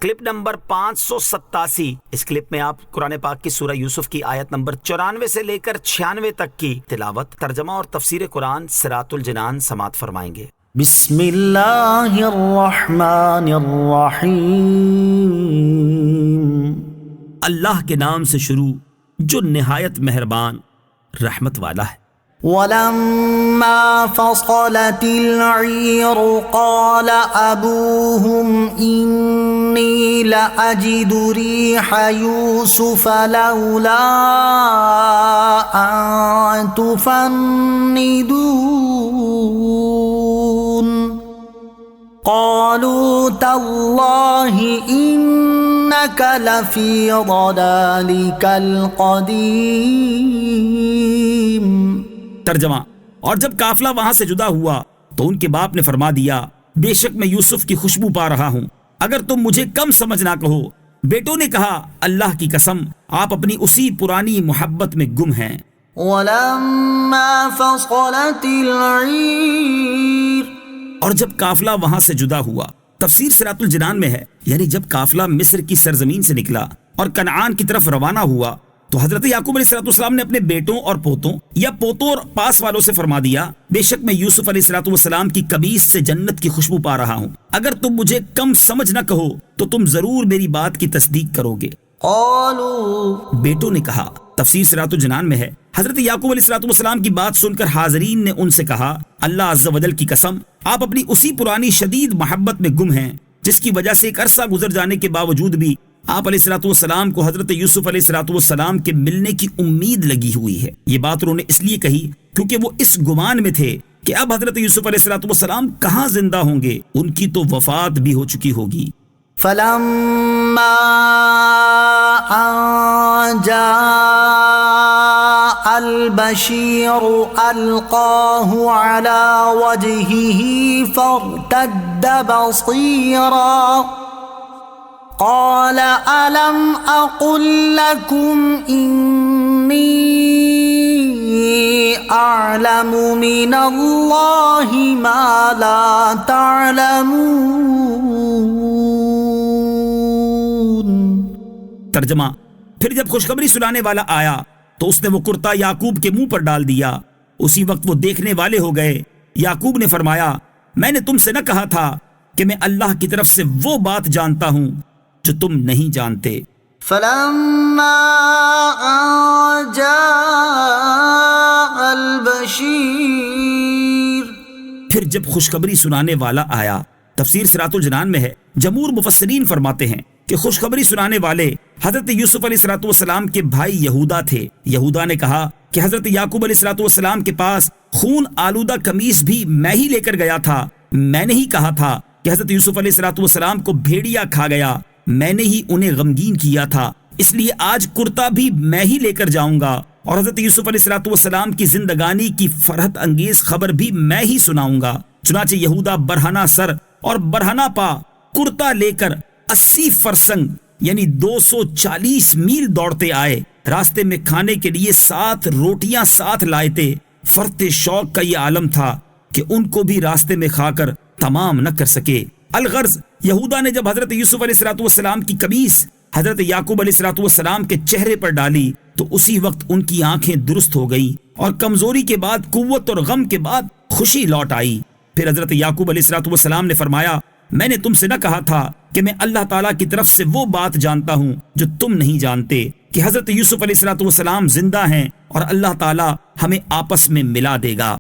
Clip number 587۔ اس clip میں آپ قرآن پاک کی سورہ یوسف کی آیت نمبر 94 سے لے کر 96 تک کی تلاوت، ترجمہ اور تفسیر قرآن صراط الجنان سماعت فرمائیں گے۔ بسم اللہ الرحمن الرحیم۔ اللہ کے نام سے شروع جو نہایت مہربان رحمت والا ہے۔ وَلَمَّا فَصَلَتِ الْعِيرُ قَالَ أَبُوهُمْ إِنِّي لَأَجِدُ رِيحَ يُوسُفَ لَوْلَا أَن تُفَنِّدُونِ قَالُوا تَاللَّهِ إِنَّكَ لَفِي ضَلَالِكَ الْقَدِيمِ۔ ترجمہ: اور جب قافلہ وہاں سے جدا ہوا تو ان کے باپ نے فرما دیا، بے شک میں یوسف کی خوشبو پا رہا ہوں، اگر تم مجھے کم سمجھ نہ کہو۔ بیٹوں نے کہا، اللہ کی قسم آپ اپنی اسی پرانی محبت میں گم ہیں۔ وَلَمَّا فَصَلَتِ الْعِيرُ، اور جب قافلہ وہاں سے جدا ہوا، تفسیر صراط الجنان میں ہے، یعنی جب قافلہ مصر کی سرزمین سے نکلا اور کنعان کی طرف روانہ ہوا تو حضرت یعقوب علیہ السلام نے اپنے بیٹوں اور پوتوں یا پوتوں اور پاس والوں سے فرما دیا، بے شک میں یوسف علیہ السلام کی قمیص سے جنت کی خوشبو پا رہا ہوں، اگر تم مجھے کم سمجھ نہ کہو تو تم ضرور میری بات کی تصدیق کرو گے۔ قالوا، بیٹوں نے کہا، تفسیر صراط الجنان میں ہے، حضرت یعقوب علیہ السلام کی بات سن کر حاضرین نے ان سے کہا، اللہ عز و جل کی قسم آپ اپنی اسی پرانی شدید محبت میں گم ہیں جس کی وجہ سے ایک عرصہ گزر جانے کے باوجود بھی آپ علیہ السلام کو حضرت یوسف علیہ السلام کے ملنے کی امید لگی ہوئی ہے۔ یہ بات انہوں نے اس لیے کہی کیونکہ وہ اس گمان میں تھے کہ اب حضرت یوسف علیہ السلام کہاں زندہ ہوں گے، ان کی تو وفات بھی ہو چکی ہوگی۔ فَلَمَّا أَن جَاءَ الْبَشِيرُ أَلْقَاهُ عَلَى وَجْهِهِ فَارْتَدَّ بَصِيرًا قَالَ أَلَمْ أَقُل لَّكُمْ إِنِّي أَعْلَمُ مِنَ اللَّهِ مَا لَا تَعْلَمُونَ۔ ترجمہ: پھر جب خوشخبری سنانے والا آیا تو اس نے وہ کرتا یعقوب کے منہ پر ڈال دیا، اسی وقت وہ دیکھنے والے ہو گئے۔ یعقوب نے فرمایا، میں نے تم سے نہ کہا تھا کہ میں اللہ کی طرف سے وہ بات جانتا ہوں جو تم نہیں جانتے۔ فَلَمَّا أَن جَاءَ الْبَشِيرُ، پھر جب خوشخبری سنانے والا آیا، تفسیر صراط الجنان میں ہے، جمہور مفسرین فرماتے ہیں کہ خوشخبری سنانے والے حضرت یوسف علیہ السلام کے بھائی یہودا تھے۔ یہودا نے کہا کہ حضرت یعقوب علیہ السلام کے پاس خون آلودہ قمیص بھی میں ہی لے کر گیا تھا، میں نے ہی کہا تھا کہ حضرت یوسف علیہ السلام کو بھیڑیا کھا گیا، میں نے ہی انہیں غمگین کیا تھا، اس لیے آج کرتا بھی میں ہی لے کر جاؤں گا اور حضرت یوسف علیہ السلام کی زندگانی کی فرحت انگیز خبر بھی میں ہی سناؤں گا۔ چنانچہ یہودا برہنہ سر اور برہنہ پا کرتا لے کر 80 فرسنگ یعنی 240 میل دوڑتے آئے، راستے میں کھانے کے لیے 7 روٹیاں ساتھ لائے تھے۔ فرط شوق کا یہ عالم تھا کہ ان کو بھی راستے میں کھا کر تمام نہ کر سکے۔ الغرض یہودا نے جب حضرت یوسف علیہ السلام کی قمیص حضرت یعقوب علیہ السلام کے چہرے پر ڈالی تو اسی وقت ان کی آنکھیں درست ہو گئیں اور کمزوری کے بعد قوت اور غم کے بعد خوشی لوٹ آئی۔ پھر حضرت یعقوب علیہ السلام نے فرمایا، میں نے تم سے نہ کہا تھا کہ میں اللہ تعالیٰ کی طرف سے وہ بات جانتا ہوں جو تم نہیں جانتے، کہ حضرت یوسف علیہ السلام زندہ ہیں اور اللہ تعالیٰ ہمیں آپس میں ملا دے گا۔